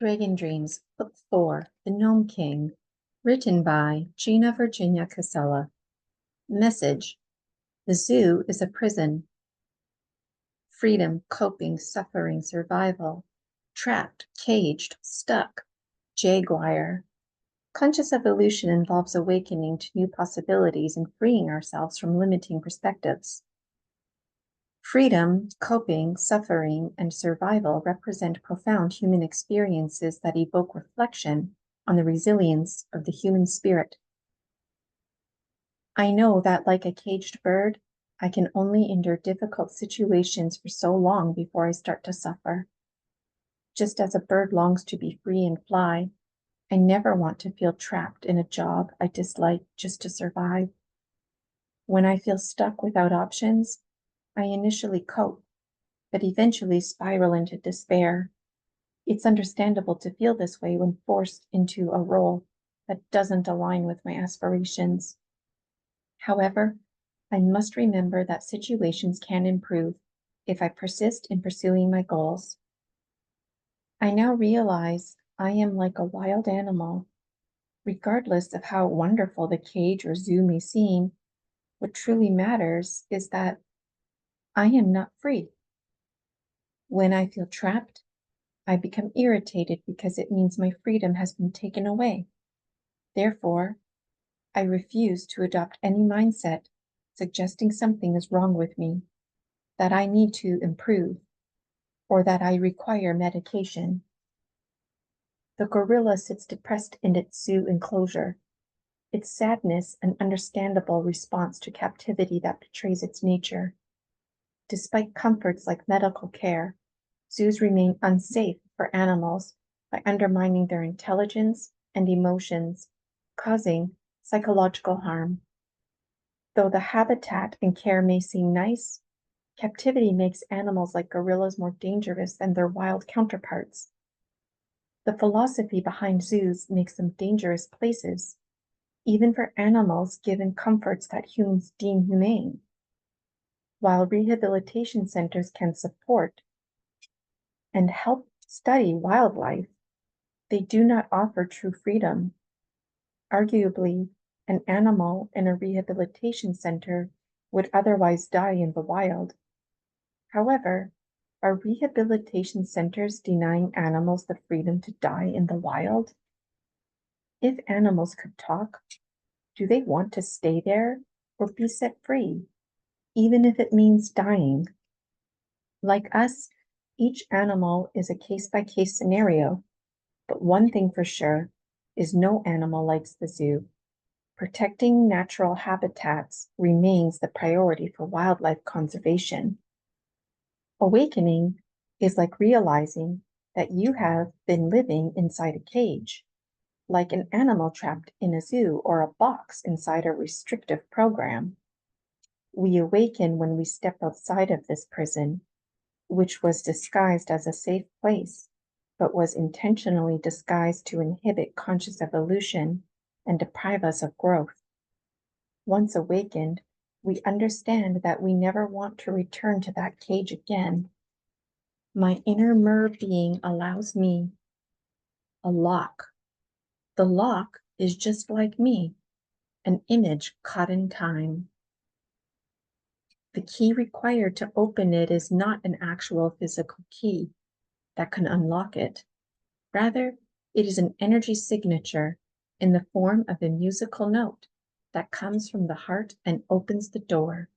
Dragon Dreams, Book 4, The Gnome King, written by Gina Virginia Casella. Message: the zoo is a prison. Freedom, coping, suffering, survival. Trapped, caged, stuck. Jaguar. Conscious evolution involves awakening to new possibilities and freeing ourselves from limiting perspectives. Freedom, coping, suffering, and survival represent profound human experiences that evoke reflection on the resilience of the human spirit. I know that, like a caged bird, I can only endure difficult situations for so long before I start to suffer. Just as a bird longs to be free and fly, I never want to feel trapped in a job I dislike just to survive. When I feel stuck without options, I initially cope, but eventually spiral into despair. It's understandable to feel this way when forced into a role that doesn't align with my aspirations. However, I must remember that situations can improve if I persist in pursuing my goals. I now realize I am like a wild animal. Regardless of how wonderful the cage or zoo may seem, what truly matters is that I am not free. When I feel trapped, I become irritated because it means my freedom has been taken away. Therefore, I refuse to adopt any mindset suggesting something is wrong with me, that I need to improve, or that I require medication. The gorilla sits depressed in its zoo enclosure, its sadness an understandable response to captivity that betrays its nature. Despite comforts like medical care, zoos remain unsafe for animals by undermining their intelligence and emotions, causing psychological harm. Though the habitat and care may seem nice, captivity makes animals like gorillas more dangerous than their wild counterparts. The philosophy behind zoos makes them dangerous places, even for animals given comforts that humans deem humane. While rehabilitation centers can support and help study wildlife, they do not offer true freedom. Arguably, an animal in a rehabilitation center would otherwise die in the wild. However, are rehabilitation centers denying animals the freedom to die in the wild? If animals could talk, do they want to stay there or be set free, even if it means dying? Like us, each animal is a case-by-case scenario, but one thing for sure is no animal likes the zoo. Protecting natural habitats remains the priority for wildlife conservation. Awakening is like realizing that you have been living inside a cage, like an animal trapped in a zoo or a box inside a restrictive program. We awaken when we step outside of this prison, which was disguised as a safe place, but was intentionally disguised to inhibit conscious evolution and deprive us of growth. Once awakened, we understand that we never want to return to that cage again. My inner mer being allows me a lock. The lock is just like me, an image caught in time. The key required to open it is not an actual physical key that can unlock it. Rather, it is an energy signature in the form of a musical note that comes from the heart and opens the door.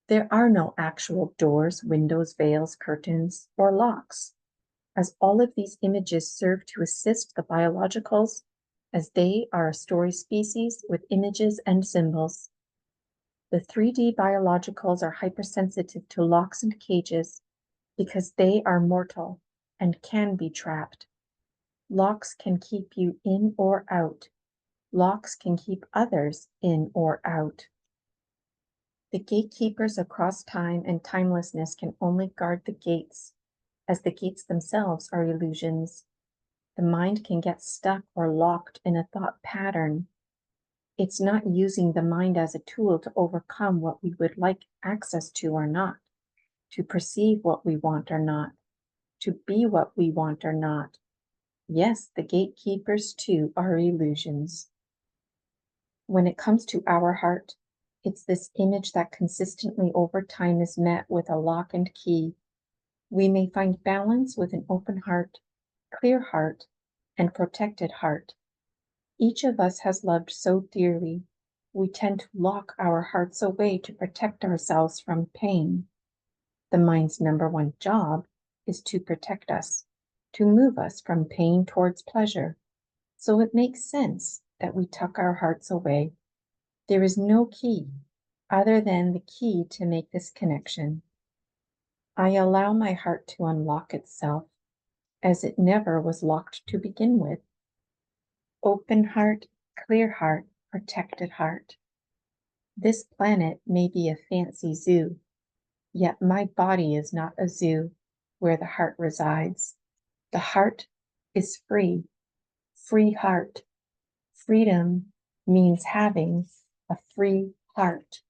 There are no actual doors, windows, veils, curtains, or locks, as all of these images serve to assist the biologicals, as they are a story species with images and symbols. The 3D biologicals are hypersensitive to locks and cages because they are mortal and can be trapped. Locks can keep you in or out. Locks can keep others in or out. The gatekeepers across time and timelessness can only guard the gates, as the gates themselves are illusions. The mind can get stuck or locked in a thought pattern. It's not using the mind as a tool to overcome what we would like access to or not, to perceive what we want or not, to be what we want or not. Yes, the gatekeepers too are illusions. When it comes to our heart, it's this image that consistently over time is met with a lock and key. We may find balance with an open heart, clear heart, and protected heart. Each of us has loved so dearly, we tend to lock our hearts away to protect ourselves from pain. The mind's number one job is to protect us, to move us from pain towards pleasure. So it makes sense that we tuck our hearts away. There is no key other than the key to make this connection. I allow my heart to unlock itself, as it never was locked to begin with. Open heart, clear heart, protected heart. This planet may be a fancy zoo, yet my body is not a zoo where the heart resides. The heart is free, free heart. Freedom means having a free heart.